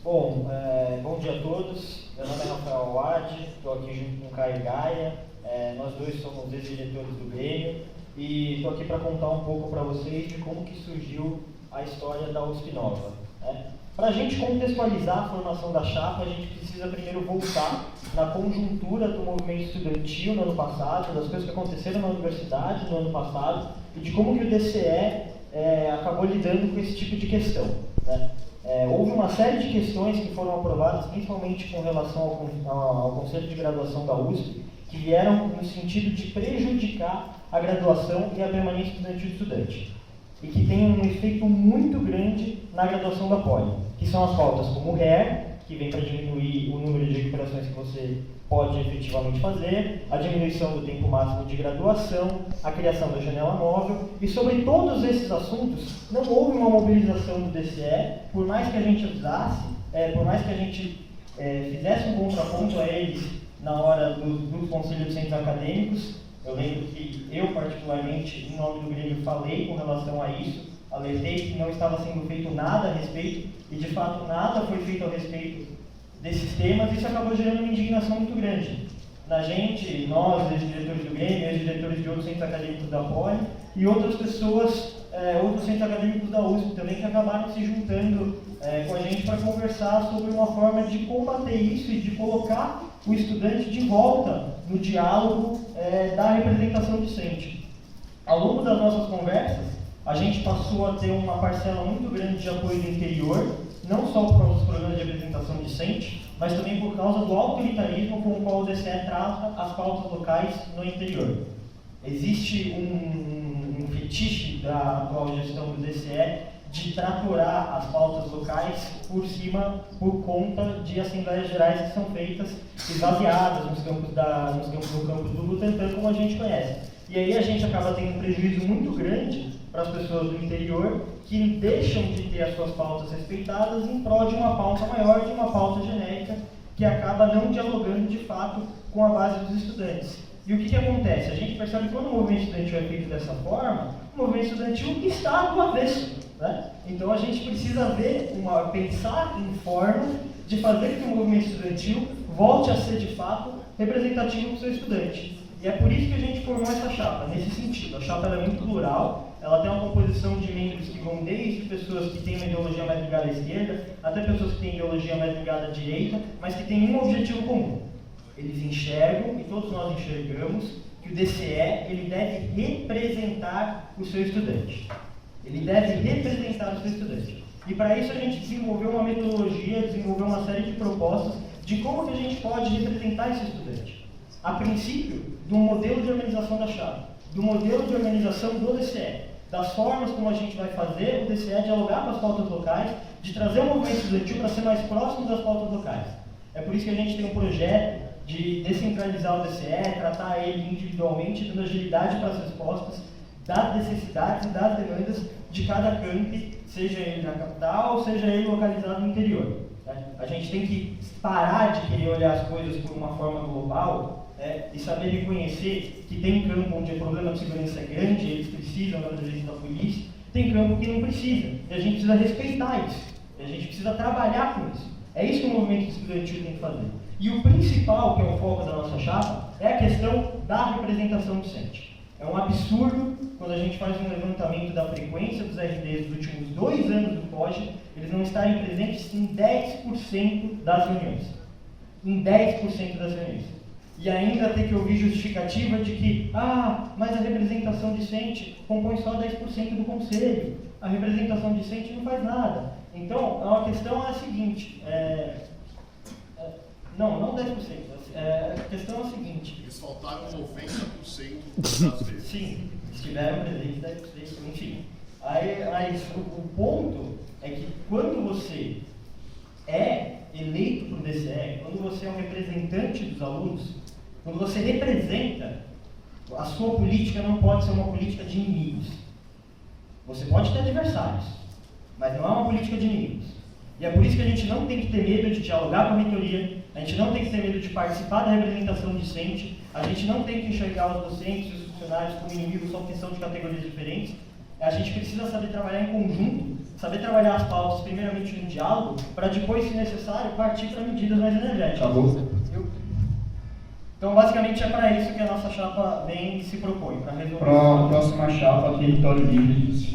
Bom, bom dia a todos. Meu nome é Rafael Awad, estou aqui junto com o Caio Gaia. Nós dois somos ex-diretores do Grêmio e estou aqui para contar um pouco para vocês de como que surgiu a história da USP Nova. Para a gente contextualizar a formação da chapa, a gente precisa primeiro voltar na conjuntura do movimento estudantil no ano passado, das coisas que aconteceram na universidade no ano passado e de como que o DCE acabou lidando com esse tipo de questão. Houve uma série de questões que foram aprovadas, principalmente com relação ao Conselho de Graduação da USP, que vieram no sentido de prejudicar a graduação e a permanência estudantil do estudante, e que tem um efeito muito grande na graduação da Poli, que são as pautas como o RER, que vem para diminuir o número de recuperações que você pode efetivamente fazer, a diminuição do tempo máximo de graduação, a criação da janela móvel, e sobre todos esses assuntos não houve uma mobilização do DCE, por mais que a gente avisasse, por mais que a gente fizesse um contraponto a eles na hora dos conselhos dos centros acadêmicos. Eu lembro que eu, particularmente, em nome do Grêmio, falei com relação a isso, alertei que não estava sendo feito nada a respeito, e de fato nada foi feito a respeito desses temas. Isso acabou gerando uma indignação muito grande na gente, nós, ex-diretores do Grêmio, ex-diretores de outros centros acadêmicos da Poli, e outras pessoas, outros centros acadêmicos da USP também, que acabaram se juntando com a gente para conversar sobre uma forma de combater isso e de colocar o estudante de volta no diálogo da representação discente. Ao longo das nossas conversas, a gente passou a ter uma parcela muito grande de apoio do interior, não só por causa dos programas de representação discente, mas também por causa do autoritarismo com o qual o DCE trata as pautas locais no interior. Existe um fetiche da atual gestão do DCE de tratorar as pautas locais por cima, por conta de assembleias gerais que são feitas esvaziadas no campus do Butantã, como a gente conhece. E aí a gente acaba tendo um prejuízo muito grande para as pessoas do interior, que deixam de ter as suas pautas respeitadas em prol de uma pauta maior, de uma pauta genérica, que acaba não dialogando de fato com a base dos estudantes. E o que acontece? A gente percebe que quando o movimento estudantil é feito dessa forma, o movimento estudantil está do avesso. Então a gente precisa pensar em forma de fazer que o movimento estudantil volte a ser de fato representativo do seu estudante. E é por isso que a gente formou essa chapa, nesse sentido. A chapa é muito plural, ela tem uma composição de membros que vão desde pessoas que têm uma ideologia mais ligada à esquerda, até pessoas que têm ideologia mais ligada à direita, mas que têm um objetivo comum. Eles enxergam, e todos nós enxergamos, que o DCE ele deve representar o seu estudante. Ele deve representar o seu estudante. E para isso a gente desenvolveu uma metodologia, desenvolveu uma série de propostas de como que a gente pode representar esse estudante. A princípio, do modelo de organização da chapa, do modelo de organização do DCE, das formas como a gente vai fazer o DCE dialogar com as pautas locais, de trazer o movimento estudantil para ser mais próximo das pautas locais. É por isso que a gente tem um projeto de descentralizar o DCE, tratar ele individualmente, dando agilidade para as respostas das necessidades e das demandas de cada campi, seja ele na capital, seja ele localizado no interior. A gente tem que parar de querer olhar as coisas por uma forma global e saber reconhecer que tem campo onde o problema de segurança é grande, eles precisam da presença da polícia, tem campo que não precisa, e a gente precisa respeitar isso, e a gente precisa trabalhar com isso. É isso que o movimento estudantil tem que fazer. E o principal, que é o foco da nossa chapa, é a questão da representação docente. É um absurdo quando a gente faz um levantamento da frequência dos RDs dos últimos 2 anos do POG, eles não estarem presentes em 10% das reuniões. Em 10% das reuniões. E ainda ter que ouvir justificativa de que, mas a representação discente compõe só 10% do conselho. A representação discente não faz nada. Então, a questão é a seguinte, não 10%, a questão é a seguinte. Eles faltaram 90% das vezes. Sim, estiveram presentes 10%, enfim. Mas o ponto é que quando você é eleito para o DCE, quando você é um representante dos alunos, quando você representa, a sua política não pode ser uma política de inimigos. Você pode ter adversários, mas não é uma política de inimigos. E é por isso que a gente não tem que ter medo de dialogar com a reitoria, a gente não tem que ter medo de participar da representação discente, a gente não tem que enxergar os docentes e os funcionários como inimigos só porque são de categorias diferentes. A gente precisa saber trabalhar em conjunto saber trabalhar as pautas primeiramente no diálogo, para depois, se necessário, partir para medidas mais energéticas. Acabou? Então, basicamente, é para isso que a nossa chapa vem e se propõe, para resolver. Para a próxima chapa, território livre.